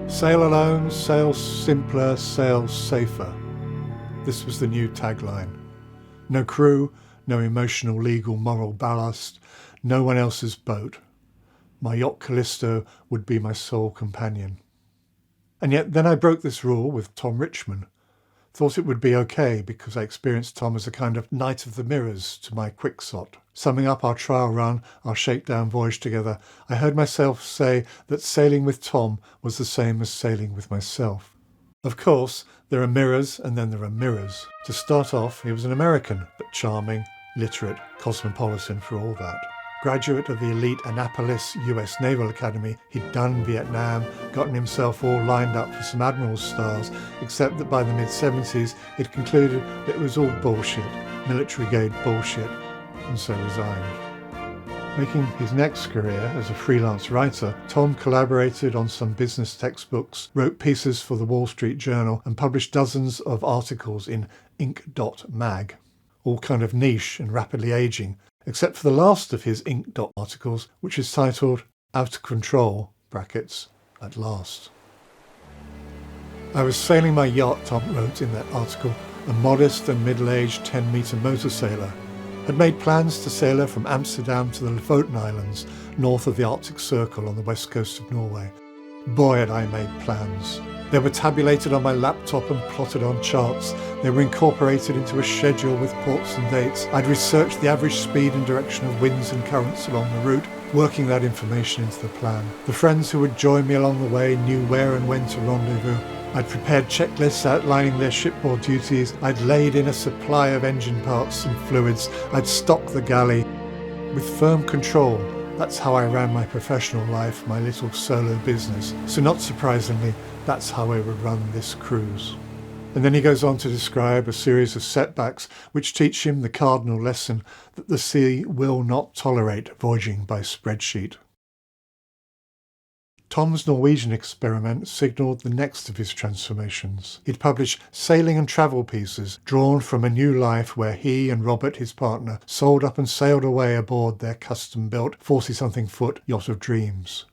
Sail alone, sail simpler, sail safer. This was the new tagline. No crew, no emotional, legal, moral ballast, no one else's boat. My yacht Callisto would be my sole companion. And yet then I broke this rule with Tom Richman. Thought it would be okay because I experienced Tom as a kind of knight of the mirrors to my QUIXOTT. Summing up our trial run, our shakedown voyage together, I heard myself say that sailing with Tom was the same as sailing with myself. Of course, there are mirrors and then there are mirrors. To start off, he was an American, but charming, literate, cosmopolitan for all that. Graduate of the elite Annapolis US Naval Academy, he'd done Vietnam, gotten himself all lined up for some admiral's stars, except that by the mid-70s he'd concluded that it was all bullshit, military-grade bullshit, and so resigned. Making his next career as a freelance writer, Tom collaborated on some business textbooks, wrote pieces for the Wall Street Journal, and published dozens of articles in Ink.Dot Mag, all kind of niche and rapidly aging, except for the last of his Ink.Dot articles, which is titled Out of Control, brackets, at last. I was sailing my yacht, Tom wrote in that article, a modest and middle-aged 10-metre motor sailor, had made plans to sail her from Amsterdam to the Lofoten Islands, north of the Arctic Circle on the west coast of Norway. Boy, had I made plans. They were tabulated on my laptop and plotted on charts. They were incorporated into a schedule with ports and dates. I'd researched the average speed and direction of winds and currents along the route, working that information into the plan. The friends who would join me along the way knew where and when to rendezvous. I'd prepared checklists outlining their shipboard duties. I'd laid in a supply of engine parts and fluids. I'd stocked the galley. With firm control, that's how I ran my professional life, my little solo business. So not surprisingly, that's how I would run this cruise. And then he goes on to describe a series of setbacks which teach him the cardinal lesson that the sea will not tolerate voyaging by spreadsheet. Tom's Norwegian experiment signalled the next of his transformations. He'd published sailing and travel pieces drawn from a new life where he and Robert, his partner, sold up and sailed away aboard their custom-built 40-something foot yacht of dreams.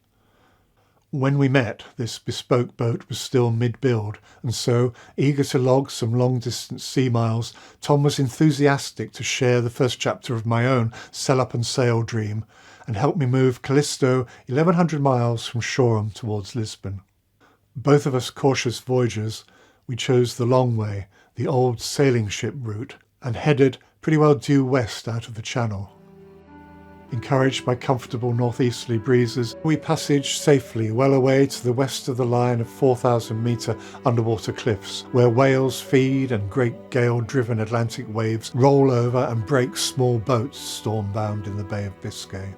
When we met, this bespoke boat was still mid-build, and so, eager to log some long-distance sea miles, Tom was enthusiastic to share the first chapter of my own sell-up-and-sail dream, and help me move Callisto 1,100 miles from Shoreham towards Lisbon. Both of us cautious voyagers, we chose the long way, the old sailing ship route, and headed pretty well due west out of the Channel. Encouraged by comfortable northeasterly breezes, we passaged safely well away to the west of the line of 4,000-metre underwater cliffs, where whales feed and great gale-driven Atlantic waves roll over and break small boats storm-bound in the Bay of Biscay.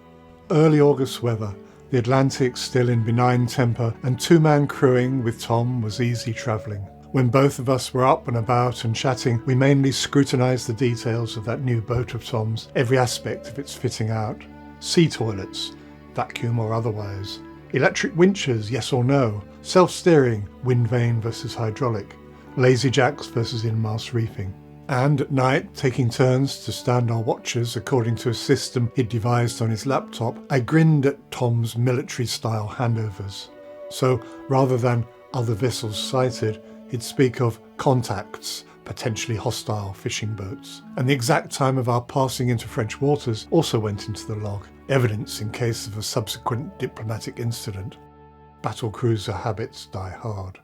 Early August weather, the Atlantic still in benign temper, and two-man crewing with Tom was easy travelling. When both of us were up and about and chatting, we mainly scrutinised the details of that new boat of Tom's, every aspect of its fitting out. Sea toilets, vacuum or otherwise. Electric winches, yes or no. Self-steering, wind vane versus hydraulic. Lazy jacks versus in-mast reefing. And at night, taking turns to stand our watches according to a system he'd devised on his laptop, I grinned at Tom's military-style handovers. So, rather than other vessels sighted, he'd speak of contacts, potentially hostile fishing boats. And the exact time of our passing into French waters also went into the log, evidence in case of a subsequent diplomatic incident. Battlecruiser habits die hard.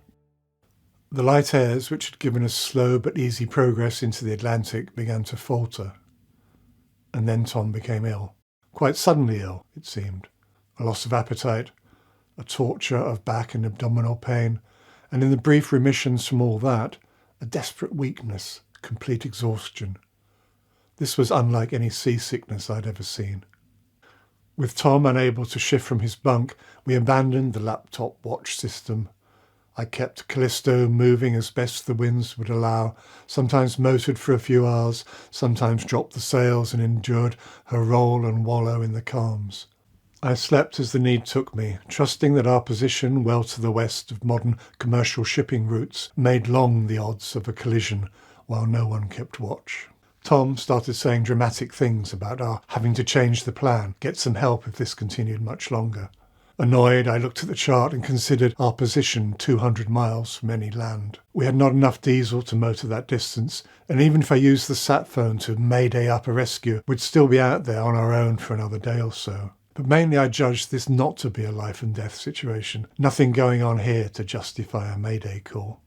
The light airs, which had given us slow but easy progress into the Atlantic, began to falter. And then Tom became ill. Quite suddenly ill, it seemed. A loss of appetite, a torture of back and abdominal pain, and in the brief remissions from all that, a desperate weakness, complete exhaustion. This was unlike any seasickness I'd ever seen. With Tom unable to shift from his bunk, we abandoned the laptop watch system. I kept Callisto moving as best the winds would allow, sometimes motored for a few hours, sometimes dropped the sails and endured her roll and wallow in the calms. I slept as the need took me, trusting that our position well to the west of modern commercial shipping routes made long the odds of a collision, while no one kept watch. Tom started saying dramatic things about our having to change the plan, get some help if this continued much longer. Annoyed, I looked at the chart and considered our position 200 miles from any land. We had not enough diesel to motor that distance, and even if I used the sat phone to mayday up a rescue, we'd still be out there on our own for another day or so. But mainly I judged this not to be a life and death situation. Nothing going on here to justify a mayday call.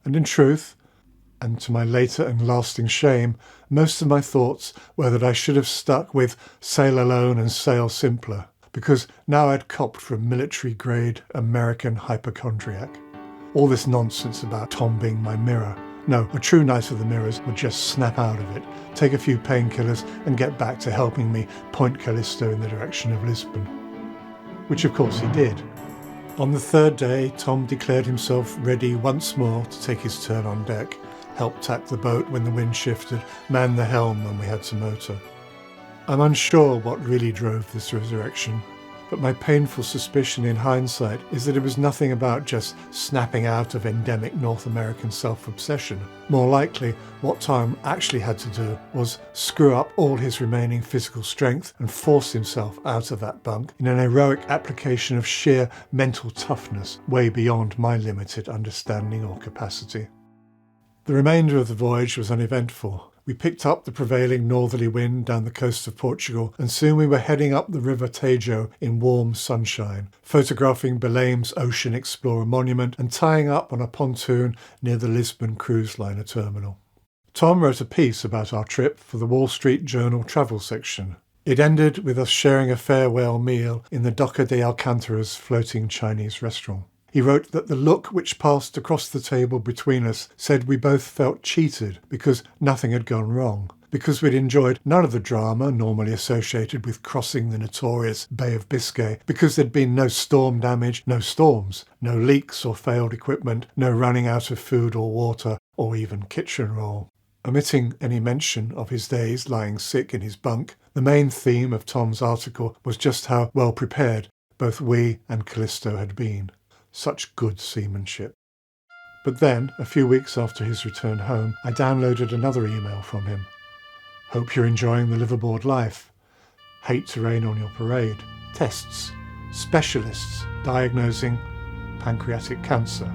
And in truth, and to my later and lasting shame, most of my thoughts were that I should have stuck with sail alone and sail simpler, because now I'd copped from military-grade American hypochondriac. All this nonsense about Tom being my mirror. No, a true knight of the mirrors would just snap out of it, take a few painkillers and get back to helping me point Callisto in the direction of Lisbon. Which of course he did. On the third day, Tom declared himself ready once more to take his turn on deck, help tack the boat when the wind shifted, man the helm when we had to motor. I'm unsure what really drove this resurrection, but my painful suspicion in hindsight is that it was nothing about just snapping out of endemic North American self-obsession. More likely, what Tom actually had to do was screw up all his remaining physical strength and force himself out of that bunk in an heroic application of sheer mental toughness way beyond my limited understanding or capacity. The remainder of the voyage was uneventful. We picked up the prevailing northerly wind down the coast of Portugal, and soon we were heading up the River Tejo in warm sunshine, photographing Belém's Ocean Explorer Monument and tying up on a pontoon near the Lisbon cruise liner terminal. Tom wrote a piece about our trip for the Wall Street Journal travel section. It ended with us sharing a farewell meal in the Doca de Alcantara's floating Chinese restaurant. He wrote that the look which passed across the table between us said we both felt cheated because nothing had gone wrong, because we'd enjoyed none of the drama normally associated with crossing the notorious Bay of Biscay, because there'd been no storm damage, no storms, no leaks or failed equipment, no running out of food or water, or even kitchen roll. Omitting any mention of his days lying sick in his bunk, the main theme of Tom's article was just how well prepared both we and Callisto had been. Such good seamanship. But then, a few weeks after his return home, I downloaded another email from him. Hope you're enjoying the liveaboard life. Hate to rain on your parade. Tests. Specialists diagnosing pancreatic cancer.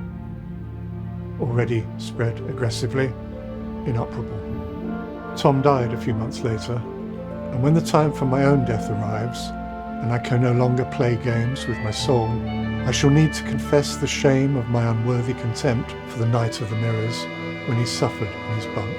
Already spread aggressively. Inoperable. Tom died a few months later, and when the time for my own death arrives, and I can no longer play games with my soul, I shall need to confess the shame of my unworthy contempt for the Knight of the Mirrors when he suffered in his bunk.